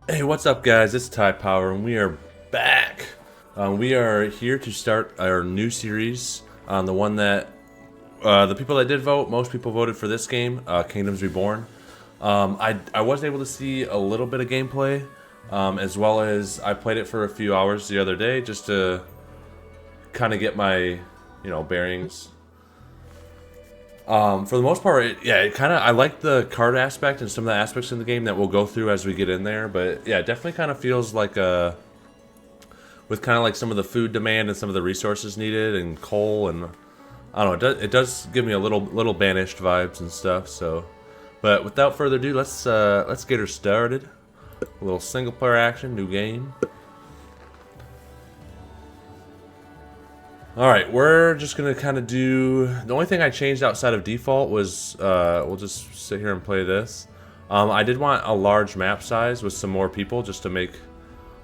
Hey, what's up, guys? It's Ty Power, and we are back. We are here to start our new series on the one that the people that did vote, most people voted for this game, Kingdoms Reborn. I was able to see a little bit of gameplay, as well as I played it for a few hours the other day just to kind of get my, bearings. For the most part, it kind of I like the card aspect and some of the aspects in the game that we'll go through as we get in there. But yeah, it definitely kind of feels like with kind of like some of the food demand and some of the resources needed and coal and I don't know. It does give me a little banished vibes and stuff. So, but without further ado, let's get her started. A little single player action, new game. All right, we're just gonna kind of do. The only thing I changed outside of default was we'll just sit here and play this. I did want a large map size with some more people just to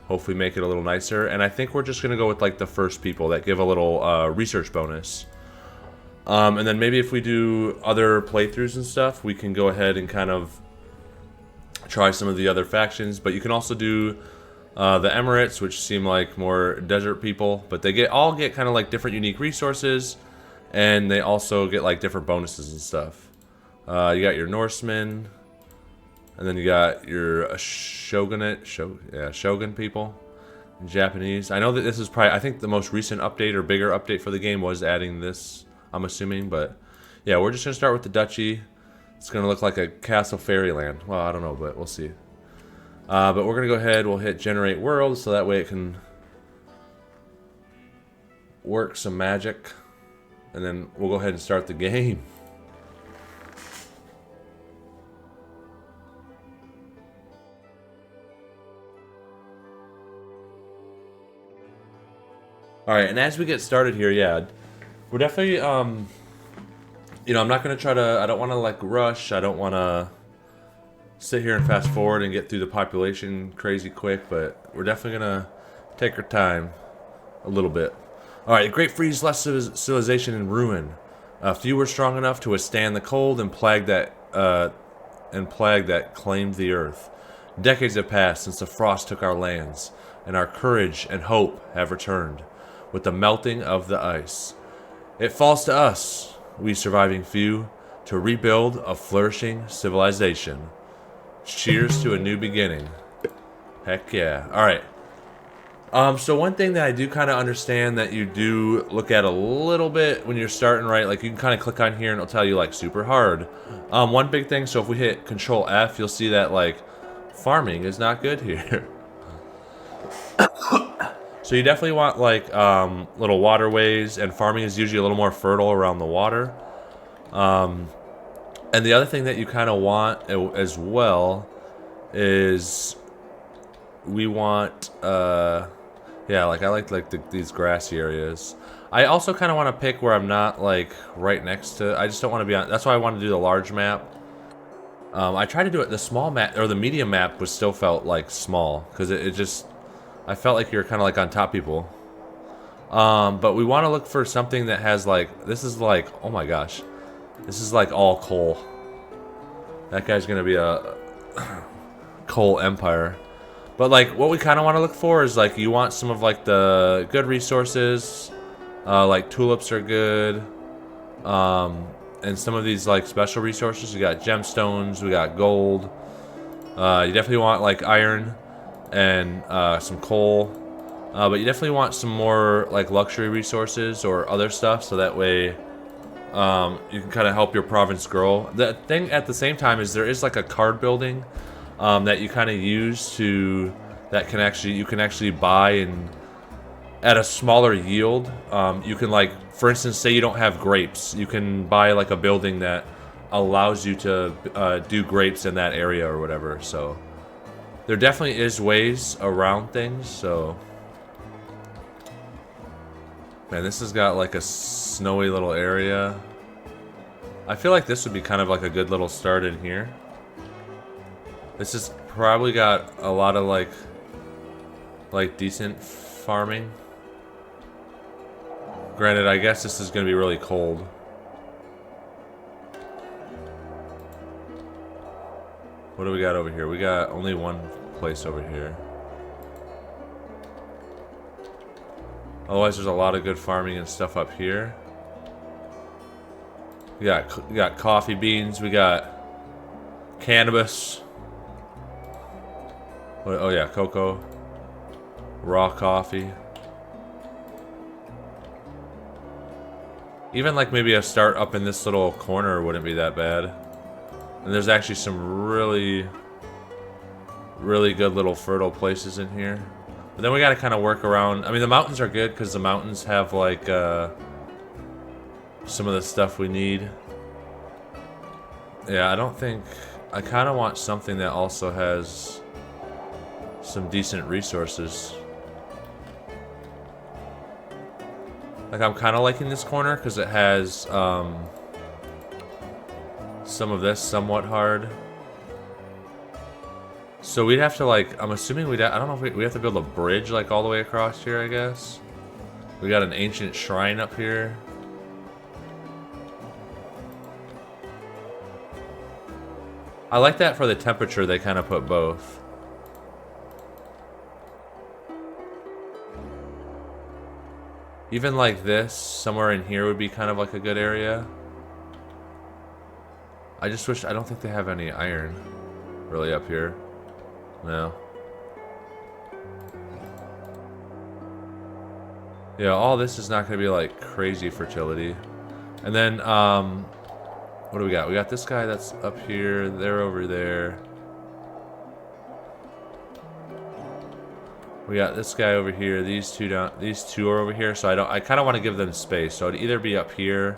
hopefully make it a little nicer. And I think we're just gonna go with like the first people that give a little research bonus. And then maybe if we do other playthroughs and stuff, we can go ahead and kind of try some of the other factions. But you can also do the Emirates, which seem like more desert people, but they all get kind of like different unique resources, and they also get like different bonuses and stuff. You got your Norsemen, and then you got your Shogun people, in Japanese. I know that this is probably, I think the most recent update or bigger update for the game was adding this, I'm assuming, but yeah, we're just gonna start with the duchy. It's gonna look like a castle fairyland. Well, I don't know, but we'll see. But we're going to go ahead, we'll hit generate world so that way it can work some magic. And then we'll go ahead and start the game. Alright, and as we get started here, yeah, we're definitely, I'm not going to try to, I don't want to like rush, I don't want to sit here and fast forward and get through the population crazy quick, but we're definitely going to take our time a little bit. Alright, Great Freeze left civilization in ruin. Few were strong enough to withstand the cold and plague that claimed the earth. Decades have passed since the frost took our lands, and our courage and hope have returned with the melting of the ice. It falls to us, we surviving few, to rebuild a flourishing civilization. Cheers to a new beginning. Heck yeah. Alright. So one thing that I do kind of understand that you do look at a little bit when you're starting, right? Like you can kind of click on here and it'll tell you like super hard. One big thing, so if we hit Control F, you'll see that like farming is not good here. So you definitely want like little waterways, and farming is usually a little more fertile around the water. And the other thing that you kind of want as well is we want yeah, like I like these grassy areas. I also kind of want to pick where I'm not like right next to. I just don't want to be on. That's why I want to do the large map. I tried to do it. The small map or the medium map was still felt like small because it just. I felt like you're kind of like on top people. But we want to look for something that has like. This is like. Oh my gosh. This is like all coal. That guy's gonna be a coal empire. But like what we kind of want to look for is like you want some of like the good resources, like tulips are good, and some of these like special resources. We got gemstones, we got gold. You definitely want like iron and some coal, but you definitely want some more like luxury resources or other stuff, so that way you can kind of help your province grow. The thing at the same time is there is like a card building that you kind of use to you can actually buy and at a smaller yield. You can like, for instance, say you don't have grapes, you can buy like a building that allows you to do grapes in that area or whatever. So there definitely is ways around things. So man, this has got like a snowy little area. I feel like this would be kind of like a good little start in here. This has probably got a lot of like decent farming. Granted, I guess this is going to be really cold. What do we got over here? We got only one place over here. Otherwise, there's a lot of good farming and stuff up here. We got coffee beans. We got cannabis. Oh yeah, cocoa. Raw coffee. Even like maybe a start up in this little corner wouldn't be that bad. And there's actually some really good little fertile places in here. But then we gotta kind of work around. I mean, the mountains are good because the mountains have like some of the stuff we need. Yeah, I don't think... I kind of want something that also has some decent resources. Like, I'm kind of liking this corner because it has some of this somewhat hard. So we'd have to, like, I'm assuming I don't know if we have to build a bridge, like, all the way across here, I guess. We got an ancient shrine up here. I like that for the temperature, they kind of put both. Even like this, somewhere in here would be kind of like a good area. I just wish, I don't think they have any iron really up here. No. Yeah, all this is not going to be like crazy fertility. And then, what do we got? We got this guy that's up here, they're over there. We got this guy over here, these two are over here, so I kind of want to give them space. So it'd either be up here.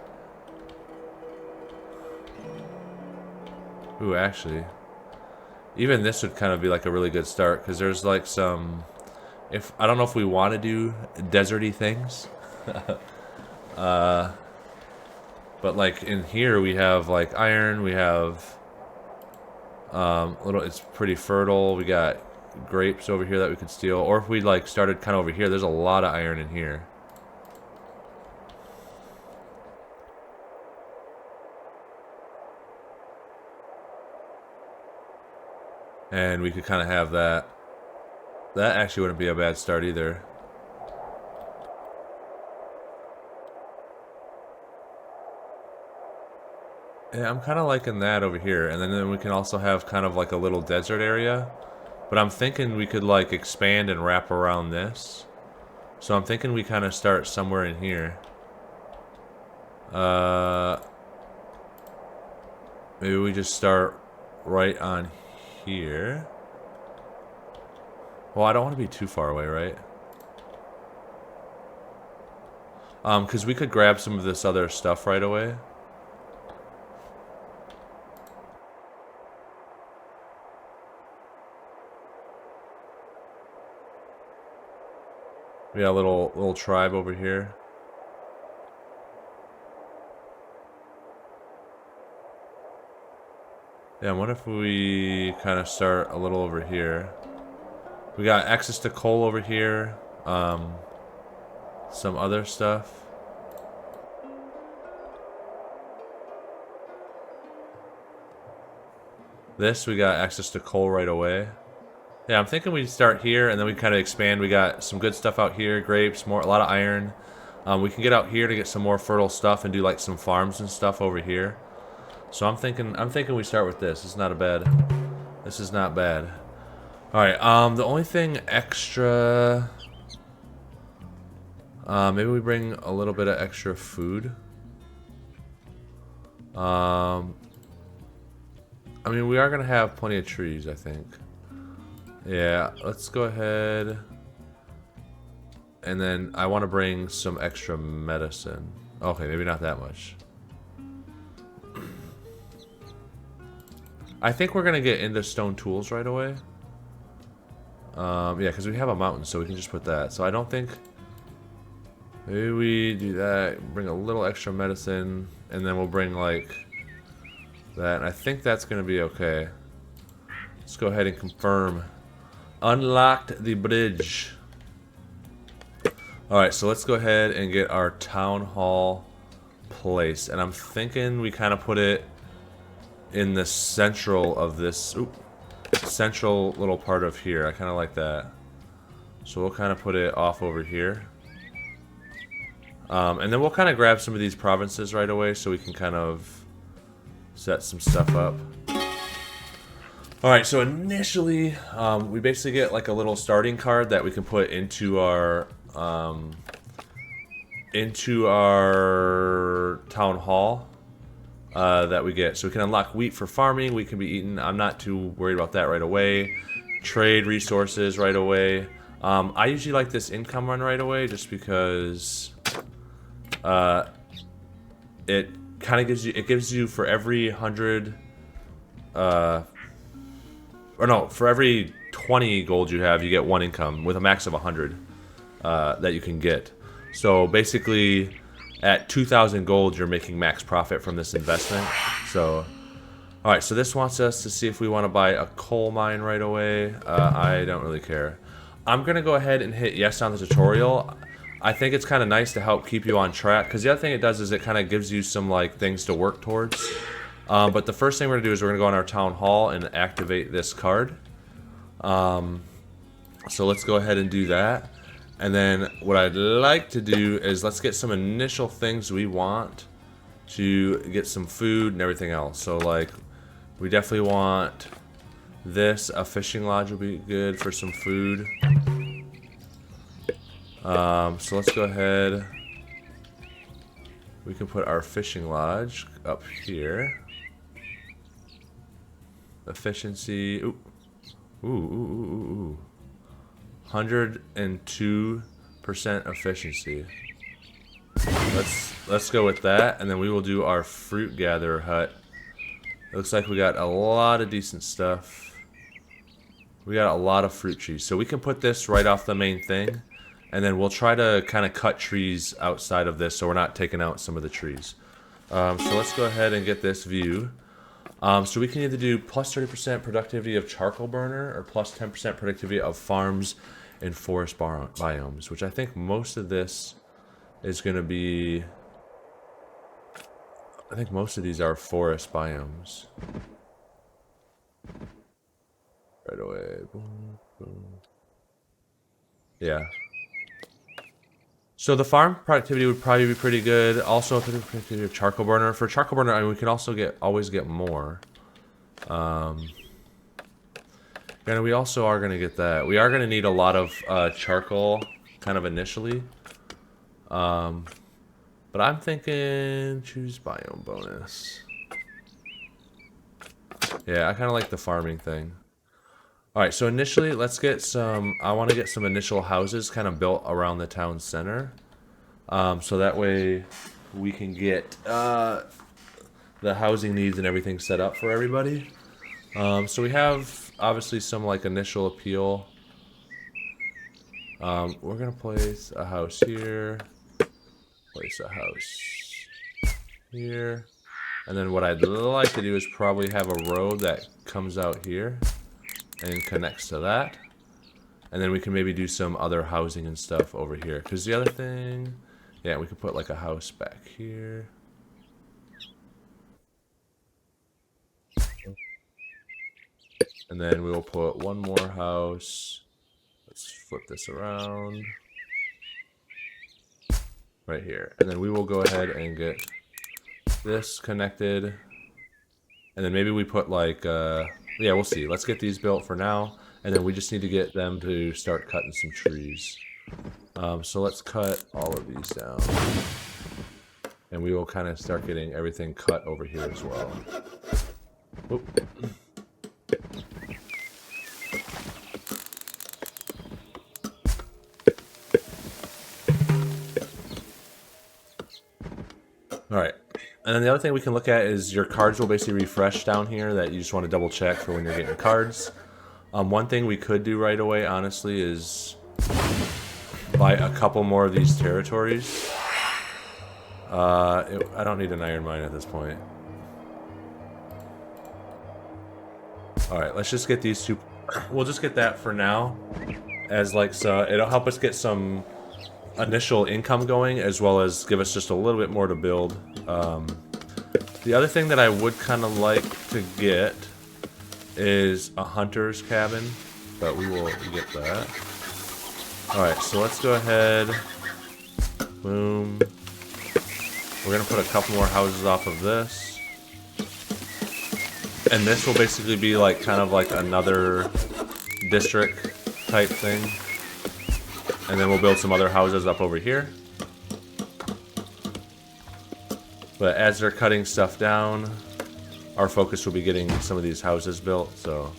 Ooh, actually. Even this would kind of be like a really good start, because there's like some... I don't know if we want to do deserty things. But like in here we have like iron, we have it's pretty fertile. We got grapes over here that we could steal, or if we like started kind of over here, there's a lot of iron in here. And we could kind of have that. That actually wouldn't be a bad start either. Yeah, I'm kind of liking that over here. And then we can also have kind of like a little desert area. But I'm thinking we could like expand and wrap around this. So I'm thinking we kind of start somewhere in here. Maybe we just start right on here. Well, I don't want to be too far away, right? Because we could grab some of this other stuff right away. We got a little tribe over here. Yeah, what if we kind of start a little over here? We got access to coal over here. Some other stuff. This, we got access to coal right away. Yeah, I'm thinking we start here and then we kind of expand. We got some good stuff out here, grapes, a lot of iron. We can get out here to get some more fertile stuff and do like some farms and stuff over here. So I'm thinking we start with this. This is not bad. All right. The only thing extra, maybe we bring a little bit of extra food. I mean, we are gonna have plenty of trees, I think. Yeah, let's go ahead. And then I want to bring some extra medicine. Okay, maybe not that much. I think we're gonna get into stone tools right away. Yeah, because we have a mountain, so we can just put that. So I don't think... Maybe we do that, bring a little extra medicine, and then we'll bring, like, that. And I think that's gonna be okay. Let's go ahead and confirm. Unlocked the bridge. Alright, so let's go ahead and get our town hall placed. And I'm thinking we kind of put it in the central of this central little part of here. I kind of like that. So we'll kind of put it off over here. And then we'll kind of grab some of these provinces right away so we can kind of set some stuff up. Alright, so initially, we basically get like a little starting card that we can put into our town hall that we get. So we can unlock wheat for farming, we can be eaten. I'm not too worried about that right away. Trade resources right away. I usually like this income run right away just because it kind of gives you for every 100 or no, for every 20 gold you have, you get 1 income with a max of 100 that you can get. So basically at 2,000 gold you're making max profit from this investment. So alright, so this wants us to see if we want to buy a coal mine right away. I don't really care. I'm gonna go ahead and hit yes on the tutorial. I think it's kind of nice to help keep you on track, because the other thing it does is it kind of gives you some like things to work towards. But the first thing we're gonna do is we're gonna go on our town hall and activate this card. So let's go ahead and do that. And then what I'd like to do is let's get some initial things we want to get some food and everything else. So like we definitely want this. A fishing lodge would be good for some food. So let's go ahead. We can put our fishing lodge up here. Efficiency. Ooh. Ooh. 102% efficiency. Let's go with that, and then we will do our fruit gatherer hut. It looks like we got a lot of decent stuff. We got a lot of fruit trees, so we can put this right off the main thing, and then we'll try to kind of cut trees outside of this so we're not taking out some of the trees. So let's go ahead and get this view. So we can either do plus 30% productivity of charcoal burner or plus 10% productivity of farms and forest biomes, which I think most of this is going to be... I think most of these are forest biomes. Right away. Boom, boom. Yeah. So the farm productivity would probably be pretty good. Also, productivity of charcoal burner. For charcoal burner, I mean, we can also always get more. And we also are going to get that. We are going to need a lot of charcoal, kind of initially. But I'm thinking choose biome bonus. Yeah, I kind of like the farming thing. Alright, so initially, let's get some... I want to get some initial houses kind of built around the town center. So that way we can get the housing needs and everything set up for everybody. So we have, obviously, some like initial appeal. We're going to place a house here. Place a house here. And then what I'd like to do is probably have a road that comes out here and connects to that, and then we can maybe do some other housing and stuff over here, because the other thing, yeah, we could put like a house back here, and then we will put one more house. Let's flip this around right here, and then we will go ahead and get this connected, and then maybe we put like yeah, we'll see. Let's get these built for now, and then we just need to get them to start cutting some trees. So let's cut all of these down, and we will kind of start getting everything cut over here as well. Oop. Alright, and then the other thing we can look at is your cards will basically refresh down here that you just want to double check for when you're getting cards. One thing we could do right away, honestly, is buy a couple more of these territories. I don't need an iron mine at this point. Alright, let's just get these two. We'll just get that for now, as like, so it'll help us get some initial income going, as well as give us just a little bit more to build. The other thing that I would kind of like to get is a hunter's cabin, but we will get that. Alright, so let's go ahead. Boom. We're gonna put a couple more houses off of this. And this will basically be like kind of like another district type thing. And then we'll build some other houses up over here. But as they're cutting stuff down, our focus will be getting some of these houses built, so.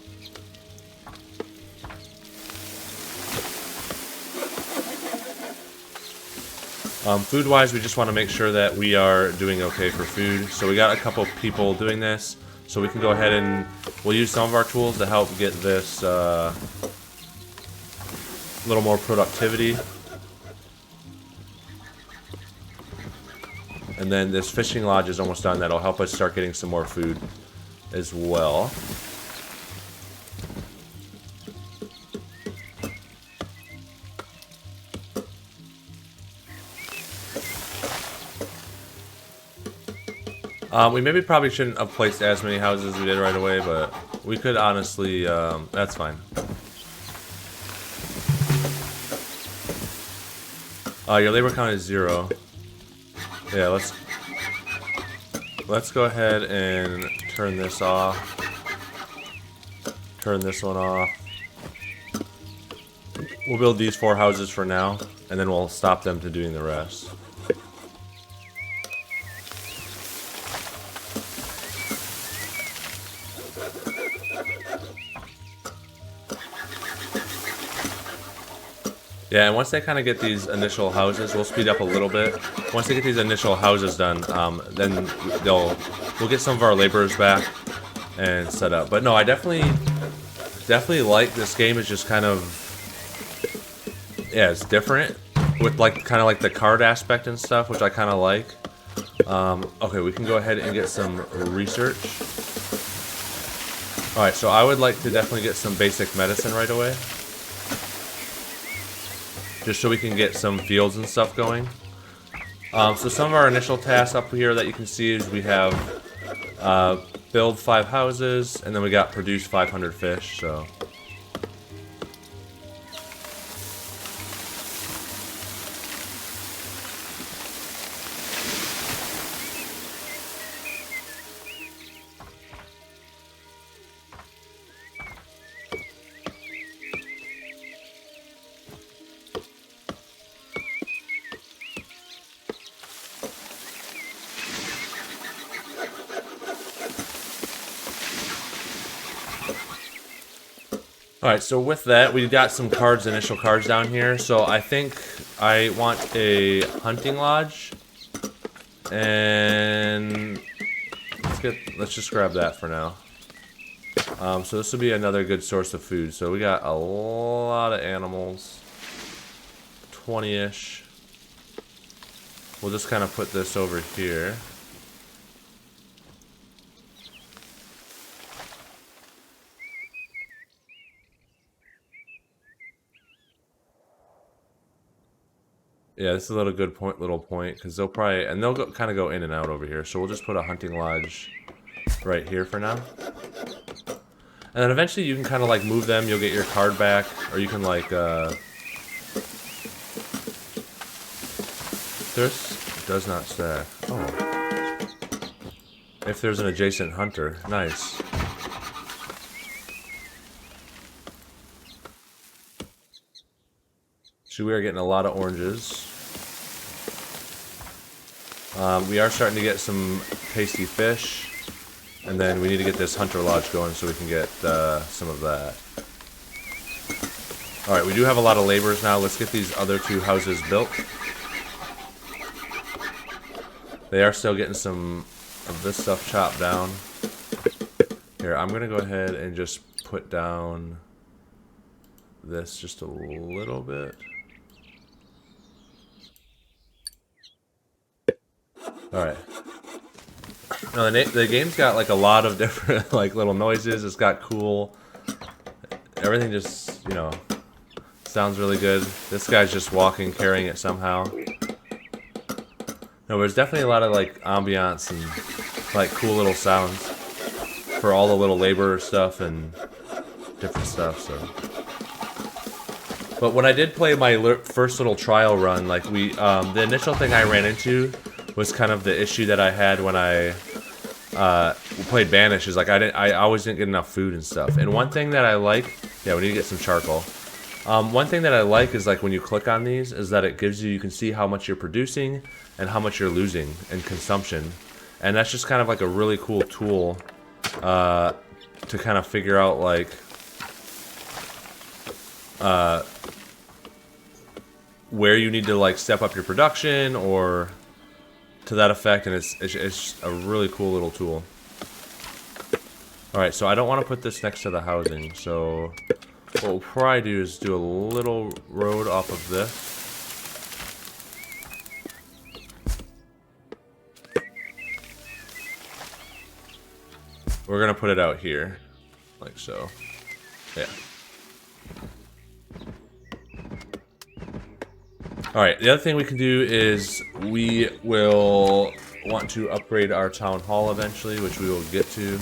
Food-wise, we just want to make sure that we are doing okay for food. So we got a couple people doing this, so we can go ahead and we'll use some of our tools to help get this a little more productivity. And then this fishing lodge is almost done. That'll help us start getting some more food as well. We maybe probably shouldn't have placed as many houses as we did right away, but we could honestly, that's fine. Your labor count is 0. Yeah, let's go ahead and turn this off. Turn this one off. We'll build these 4 houses for now, and then we'll stop them to doing the rest. Yeah, and once they kind of get these initial houses, we'll speed up a little bit. Once they get these initial houses done, then we'll get some of our laborers back and set up. But no, I definitely like this game. Is just kind of, yeah, it's different with like kind of like the card aspect and stuff, which I kind of like. Okay, we can go ahead and get some research. All right, so I would like to definitely get some basic medicine right away. Just so we can get some fields and stuff going. So some of our initial tasks up here that you can see is we have build 5 houses, and then we got produce 500 fish, so. Alright, so with that, we got some cards, initial cards down here. So I think I want a hunting lodge. And let's just grab that for now. So this will be another good source of food. So we got a lot of animals. 20-ish. We'll just kind of put this over here. Yeah, this is a little point, because they'll probably, and they'll kind of go in and out over here. So we'll just put a hunting lodge right here for now. And then eventually you can kind of like move them, you'll get your card back, or you can like, this does not stack. Oh. If there's an adjacent hunter, nice. So we are getting a lot of oranges. We are starting to get some tasty fish. And then we need to get this hunter lodge going so we can get some of that. Alright, we do have a lot of laborers now. Let's get these other 2 houses built. They are still getting some of this stuff chopped down. Here, I'm going to go ahead and just put down this just a little bit. Alright. No, the game's got like a lot of different like little noises. It's got cool. Everything just, you know, sounds really good. This guy's just walking, carrying it somehow. No, there's definitely a lot of like ambiance and like cool little sounds. for all the little labor stuff and different stuff. So, but when I did play my first little trial run, like the initial thing I ran into was kind of the issue that I had when I played Banish. Is like I always didn't get enough food and stuff. And one thing that I like, yeah, we need to get some charcoal. One thing that I like is like when you click on these is that it gives you can see how much you're producing and how much you're losing in consumption. And that's just kind of like a really cool tool to kind of figure out like where you need to like step up your production or to that effect, and it's a really cool little tool. Alright, so I don't want to put this next to the housing, so what we'll probably do is do a little road off of this. We're gonna put it out here, like so. Yeah. Alright, the other thing we can do is we will want to upgrade our town hall eventually, which we will get to.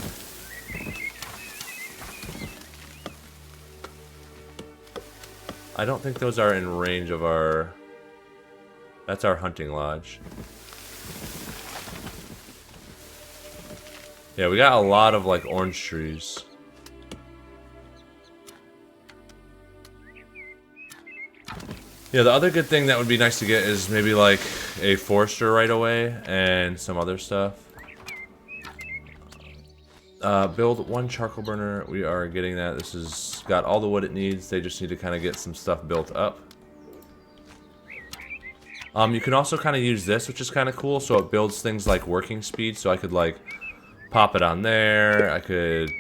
I don't think those are in range of our... That's our hunting lodge. Yeah, we got a lot of like orange trees. Yeah, the other good thing that would be nice to get is maybe like a forester right away and some other stuff. Build one charcoal burner. We are getting that. This has got all the wood it needs. They just need to kind of get some stuff built up. You can also kind of use this, which is kind of cool. So it builds things like working speed. So I could like pop it on there. I could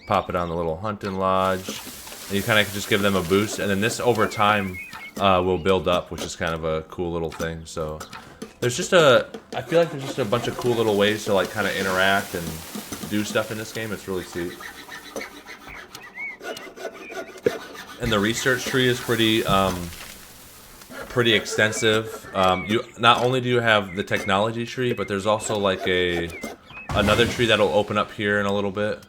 pop it on the little hunting lodge. And you kind of just give them a boost. And then this over time will build up, which is kind of a cool little thing. So there's just I feel like there's just a bunch of cool little ways to like kind of interact and do stuff in this game. It's really sweet. And the research tree is pretty extensive. You not only do you have the technology tree, but there's also like another tree that'll open up here in a little bit.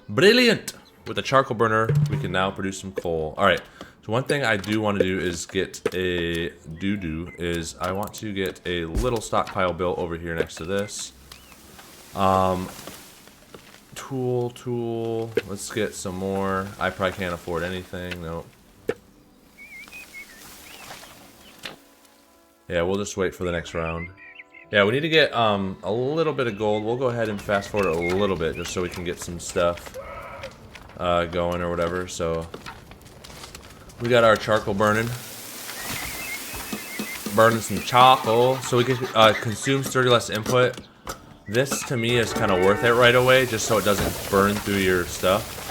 Brilliant! With a charcoal burner, we can now produce some coal. Alright, so one thing I do want to do is get I want to get a little stockpile built over here next to this. Tool. Let's get some more. I probably can't afford anything. Nope. Yeah, we'll just wait for the next round. Yeah, we need to get a little bit of gold. We'll go ahead and fast forward a little bit just so we can get some stuff going or whatever. So we got our charcoal burning some charcoal so we can consume 30 less input. This to me is kind of worth it right away just so it doesn't burn through your stuff.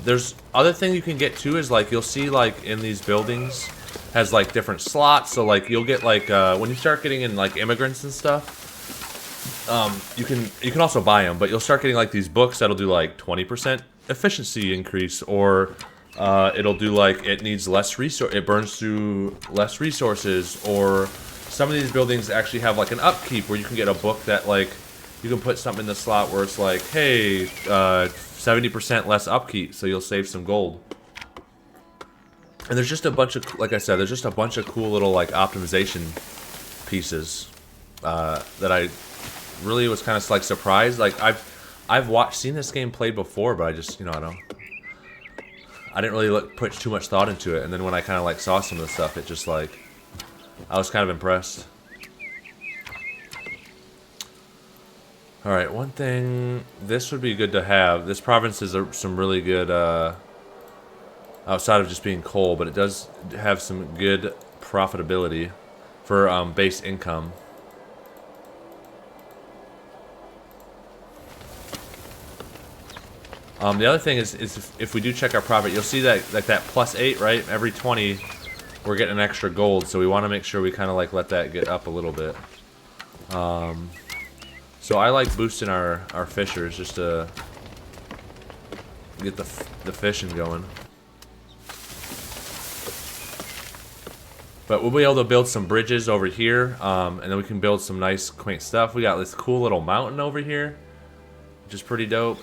There's other thing you can get too is like you'll see like in these buildings has like different slots, so like you'll get like when you start getting in like immigrants and stuff, you can also buy them, but you'll start getting like these books that'll do like 20% efficiency increase, or it'll do like it needs less it burns through less resources, or some of these buildings actually have like an upkeep where you can get a book that like you can put something in the slot where it's like, hey, 70% less upkeep, so you'll save some gold. And there's just a bunch of, like I said, there's just a bunch of cool little like optimization pieces that I really was kind of like surprised. Like I've seen this game played before, but I just, you know, I didn't really put too much thought into it. And then when I kind of like saw some of the stuff, it just like I was kind of impressed. All right, one thing, this would be good to have. This province is some really good. Outside of just being coal, but it does have some good profitability for base income. The other thing is if we do check our profit, you'll see that like that +8, right? Every 20, we're getting an extra gold, so we want to make sure we kind of like let that get up a little bit. So I like boosting our fishers just to get the fishing going. But we'll be able to build some bridges over here, and then we can build some nice, quaint stuff. We got this cool little mountain over here. which is pretty dope.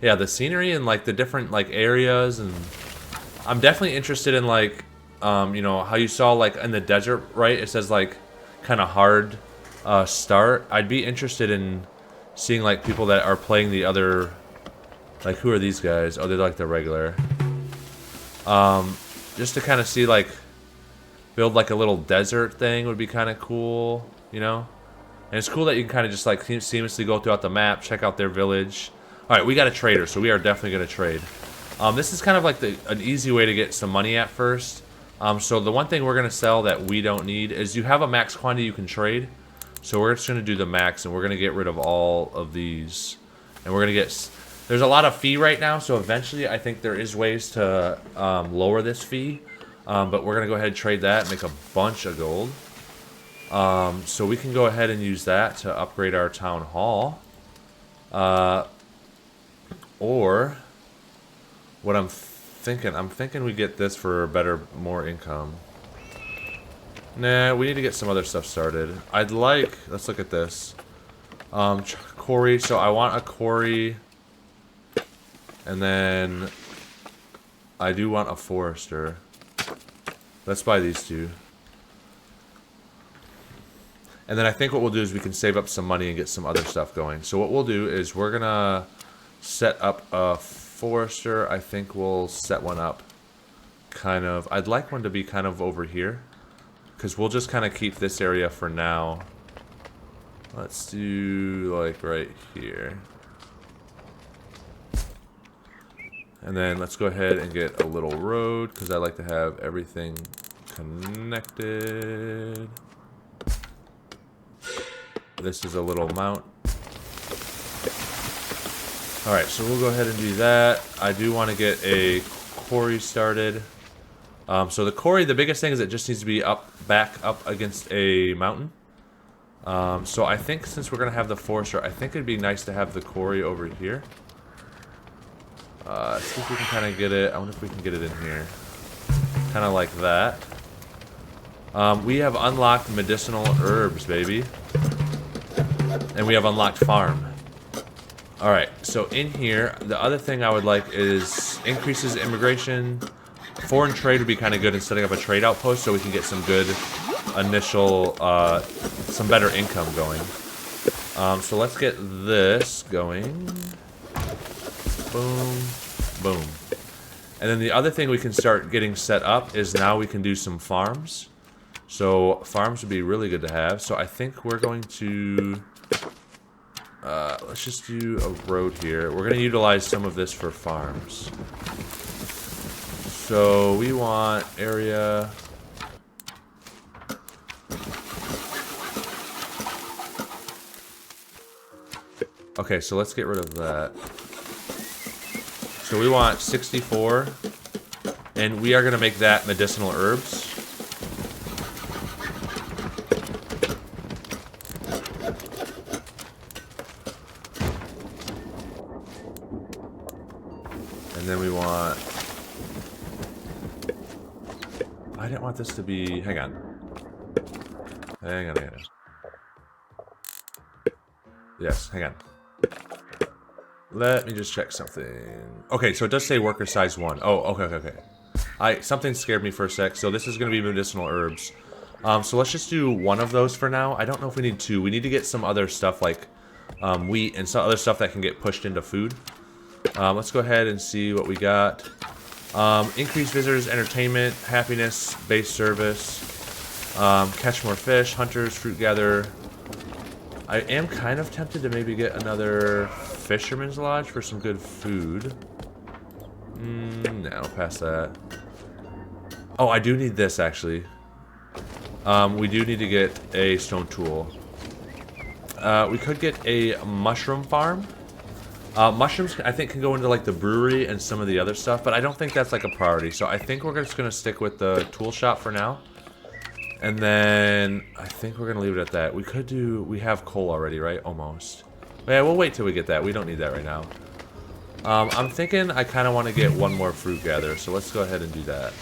Yeah, the scenery and like the different like areas, and I'm definitely interested in like, you know, how you saw like in the desert, right? It says like kind of hard start. I'd be interested in seeing like people that are playing the other, like who are these guys? Oh, they're like the regular. Just to kind of see like build like a little desert thing would be kind of cool, you know? And it's cool that you can kind of just like seamlessly go throughout the map, check out their village. All right, we got a trader, so we are definitely going to trade. This is kind of like an easy way to get some money at first. So the one thing we're going to sell that we don't need is you have a max quantity you can trade. So we're just going to do the max, and we're going to get rid of all of these. And we're going to get... There's a lot of fee right now, so eventually I think there is ways to lower this fee. But we're going to go ahead and trade that and make a bunch of gold. So we can go ahead and use that to upgrade our town hall. Or what I'm thinking we get this for better, more income. Nah, we need to get some other stuff started. I'd like, let's look at this. Quarry, so I want a quarry. And then I do want a forester. Let's buy these two. And then I think what we'll do is we can save up some money and get some other stuff going. So what we'll do is we're gonna set up a forester. I think we'll set one up kind of... I'd like one to be kind of over here, because we'll just kind of keep this area for now. Let's do like right here. And then let's go ahead and get a little road, because I like to have everything connected. This is a little mount. Alright, so we'll go ahead and do that. I do want to get a quarry started. So the quarry, the biggest thing is it just needs to be back up against a mountain. So I think since we're going to have the forester, I think it'd be nice to have the quarry over here. See if we can kind of get it. I wonder if we can get it in here. Kind of like that. We have unlocked medicinal herbs, baby. And we have unlocked farm. Alright, so in here, the other thing I would like is increases immigration. Foreign trade would be kind of good in setting up a trade outpost so we can get some good initial, some better income going. So let's get this going. Boom, boom. And then the other thing we can start getting set up is now we can do some farms. So farms would be really good to have. So I think we're going to... let's just do a road here. We're going to utilize some of this for farms. So we want area... Okay, so let's get rid of that. So we want 64. And we are going to make that medicinal herbs. And then we want... I didn't want this to be... Hang on. Hang on. Yes, hang on. Let me just check something. Okay, so it does say worker size 1. Oh, okay. Something scared me for a sec. So this is going to be medicinal herbs. So let's just do one of those for now. I don't know if we need two. We need to get some other stuff like wheat and some other stuff that can get pushed into food. Let's go ahead and see what we got. Increase visitors, entertainment, happiness, base service, catch more fish, hunters, fruit gather. I am kind of tempted to maybe get another fisherman's lodge for some good food. No, pass that. Oh, I do need this actually. We do need to get a stone tool. We could get a mushroom farm. Mushrooms, I think, can go into like the brewery and some of the other stuff, but I don't think that's like a priority. So I think we're just gonna stick with the tool shop for now. And then I think we're gonna leave it at that. We could do... We have coal already, right? Almost. Yeah, we'll wait till we get that. We don't need that right now. I'm thinking I kind of want to get one more fruit gather, so let's go ahead and do that.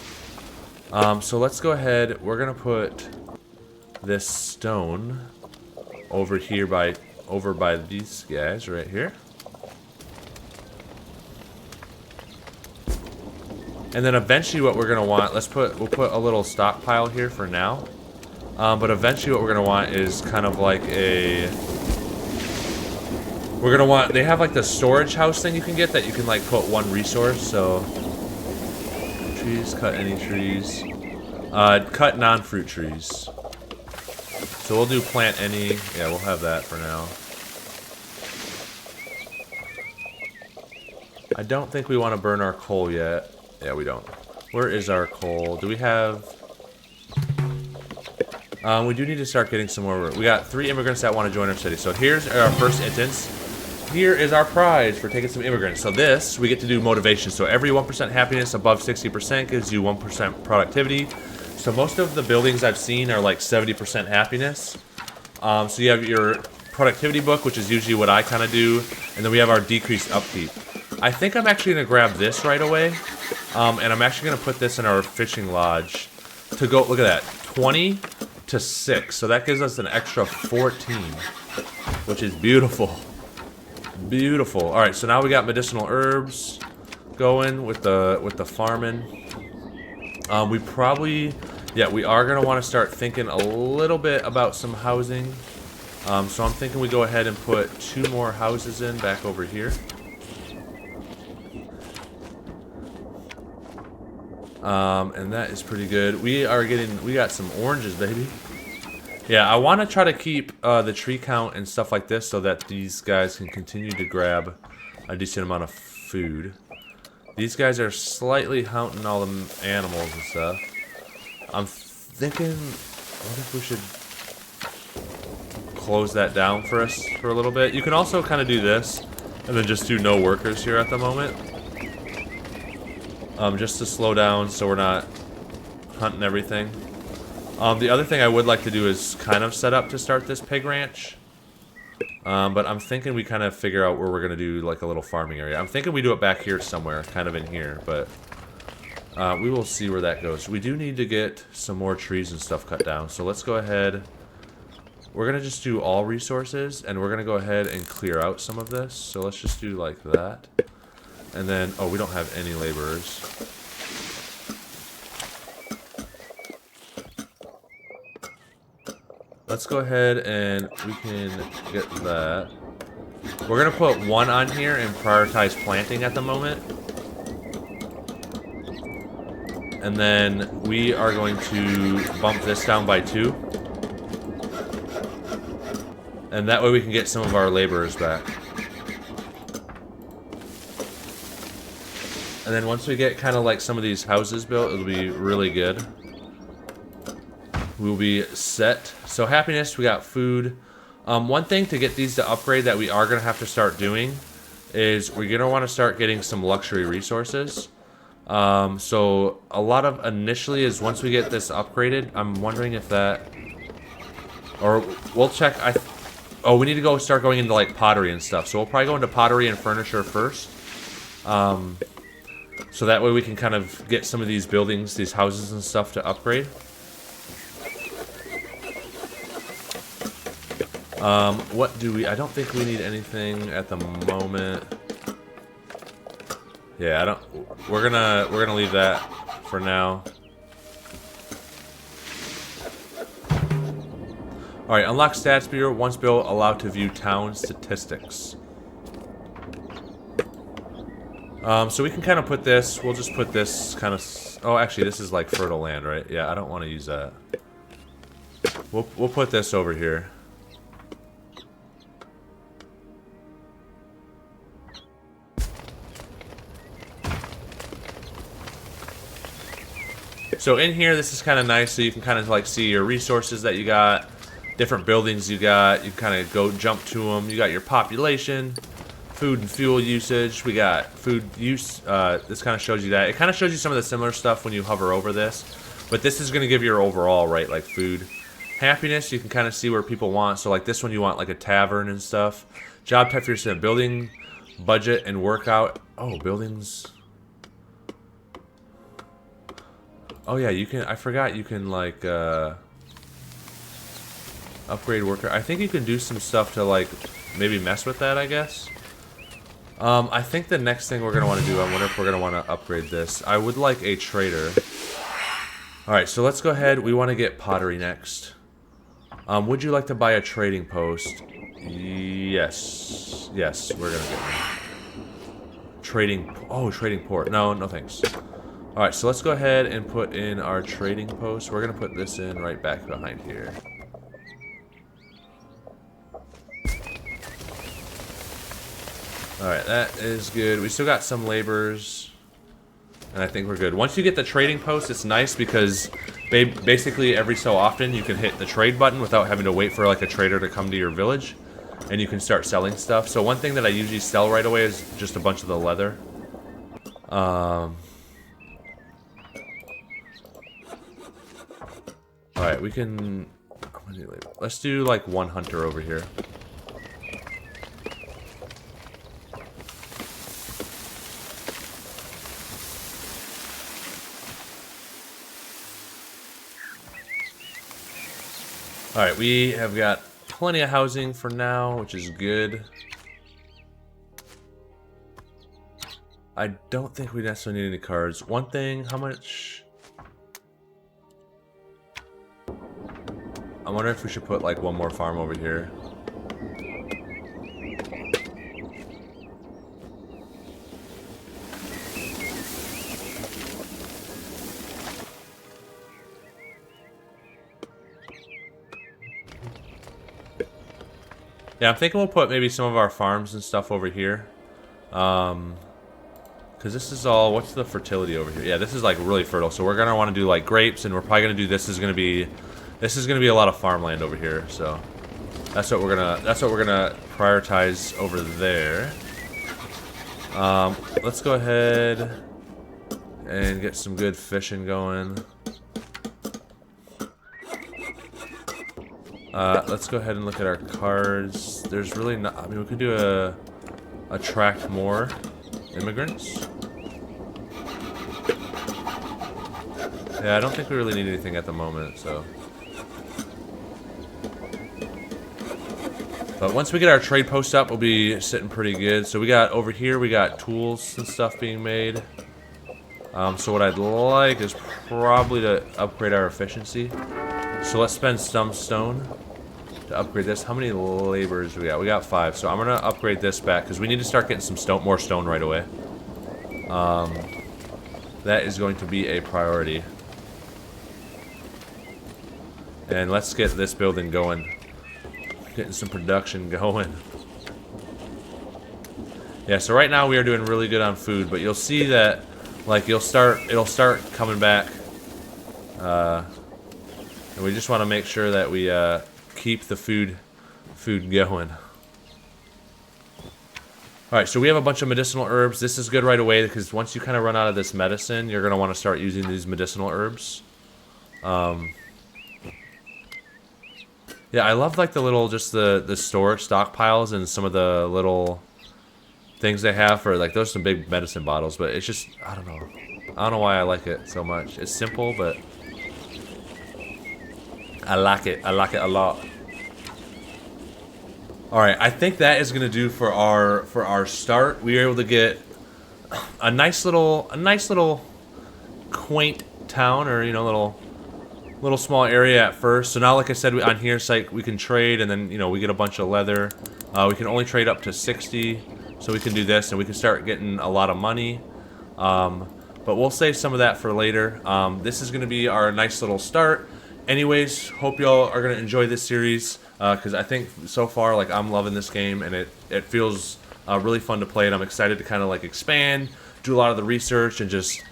So let's go ahead. We're gonna put this stone over here over by these guys right here. And then eventually what we're gonna want, we'll put a little stockpile here for now. But eventually what we're gonna want is kind of like a, they have like the storage house thing you can get that you can like put one resource. So trees, cut any trees. Cut non-fruit trees. So we'll do plant any, yeah, we'll have that for now. I don't think we want to burn our coal yet. Yeah, we don't. Where is our coal? Do we have... we do need to start getting some more... We got 3 immigrants that want to join our city. So here's our first instance. Here is our prize for taking some immigrants. So this, we get to do motivation. So every 1% happiness above 60% gives you 1% productivity. So most of the buildings I've seen are like 70% happiness. So you have your productivity book, which is usually what I kind of do. And then we have our decreased upkeep. I think I'm actually going to grab this right away. And I'm actually going to put this in our fishing lodge to go, look at that, 20 to 6. So that gives us an extra 14, which is beautiful. Beautiful. All right, so now we got medicinal herbs going with the farming. We probably, yeah, we are going to want to start thinking a little bit about some housing. So I'm thinking we go ahead and put 2 more houses in back over here. And that is pretty good. We got some oranges, baby. Yeah, I want to try to keep the tree count and stuff like this so that these guys can continue to grab a decent amount of food. These guys are slightly hunting all the animals and stuff. I'm thinking, what if we should close that down for us for a little bit? You can also kind of do this and then just do no workers here at the moment. Just to slow down so we're not hunting everything. The other thing I would like to do is kind of set up to start this pig ranch. But I'm thinking we kind of figure out where we're going to do like a little farming area. I'm thinking we do it back here somewhere, kind of in here, but we will see where that goes. We do need to get some more trees and stuff cut down, so let's go ahead. We're going to just do all resources, and we're going to go ahead and clear out some of this. So let's just do like that. And then, oh, we don't have any laborers. Let's go ahead and we can get that. We're going to put 1 on here and prioritize planting at the moment. And then we are going to bump this down by 2. And that way we can get some of our laborers back. And then once we get kind of like some of these houses built, it'll be really good. We'll be set. So happiness, we got food. One thing to get these to upgrade that we are going to have to start doing is we're going to want to start getting some luxury resources. So a lot of initially is once we get this upgraded, I'm wondering if that, or we'll check. Oh, we need to start going into like pottery and stuff. So we'll probably go into pottery and furniture first. So that way we can kind of get some of these buildings, these houses and stuff to upgrade. What do we... I don't think we need anything at the moment. Yeah, I don't... We're gonna leave that for now. Alright, unlock stats bureau. Once built, allowed to view town statistics. So we can kind of put this, we'll just put this kind of, oh actually this is like fertile land, right? Yeah, I don't want to use that. We'll put this over here. So in here, this is kind of nice, so you can kind of like see your resources that you got, different buildings you got, you kind of go jump to them, you got your population, food and fuel usage, we got food use, this kind of shows you that. It kind of shows you some of the similar stuff when you hover over this, but this is going to give your overall, right, like food. Happiness, you can kind of see where people want, so like this one you want like a tavern and stuff. Job type for your city, building, budget, and workout. Oh, buildings. Oh yeah, you can, I forgot you can like, upgrade worker. I think you can do some stuff to like, maybe mess with that, I guess. I think the next thing we're going to want to do, I wonder if we're going to want to upgrade this. I would like a trader. Alright, so let's go ahead. We want to get pottery next. Would you like to buy a trading post? Yes. Yes, we're going to get one. Trading... Oh, trading port. No, no thanks. Alright, so let's go ahead and put in our trading post. We're going to put this in right back behind here. Alright, that is good. We still got some laborers. And I think we're good. Once you get the trading post, it's nice because basically every so often you can hit the trade button without having to wait for like a trader to come to your village. And you can start selling stuff. So one thing that I usually sell right away is just a bunch of the leather. Alright, we can... Let's do like one hunter over here. Alright, we have got plenty of housing for now, which is good. I don't think we necessarily need any cards. One thing, how much... I wonder if we should put like one more farm over here. Yeah, I'm thinking we'll put maybe some of our farms and stuff over here. Because this is all... What's the fertility over here? Yeah, this is like really fertile. So we're going to want to do like grapes, and we're probably going to do... This is going to be a lot of farmland over here. So that's what we're gonna prioritize over there. Let's go ahead and get some good fishing going. Let's go ahead and look at our cards. There's really not... I mean, we could do attract more immigrants. Yeah, I don't think we really need anything at the moment, so... But once we get our trade post up, we'll be sitting pretty good. So we got, over here, we got tools and stuff being made. So what I'd like is probably to upgrade our efficiency. So let's spend some stone to upgrade this. How many laborers do we got? We got 5. So I'm going to upgrade this back because we need to start getting some stone, more stone right away. That is going to be a priority. And let's get this building going. Getting some production going. Yeah, so right now we are doing really good on food, but you'll see that like it'll start coming back. And we just want to make sure that we keep the food going. Alright, so we have a bunch of medicinal herbs. This is good right away because once you kind of run out of this medicine, you're going to want to start using these medicinal herbs. Yeah, I love like the little, just the storage stockpiles and some of the little things they have for like, those are some big medicine bottles, but it's just, I don't know. I don't know why I like it so much. It's simple, but I like it. I like it a lot. Alright, I think that is gonna do for our start. We were able to get a nice little quaint town, or you know, little small area at first. So now, like I said, on here it's like we can trade, and then you know we get a bunch of leather. We can only trade up to 60, so we can do this, and we can start getting a lot of money. But we'll save some of that for later. This is going to be our nice little start. Anyways, hope y'all are going to enjoy this series because I think so far, like, I'm loving this game, and it feels really fun to play, and I'm excited to kind of like expand, do a lot of the research, and just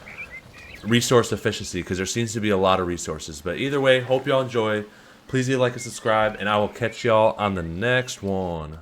resource efficiency because there seems to be a lot of resources. But either way, hope y'all enjoy. Please leave a like and subscribe, and I will catch y'all on the next one.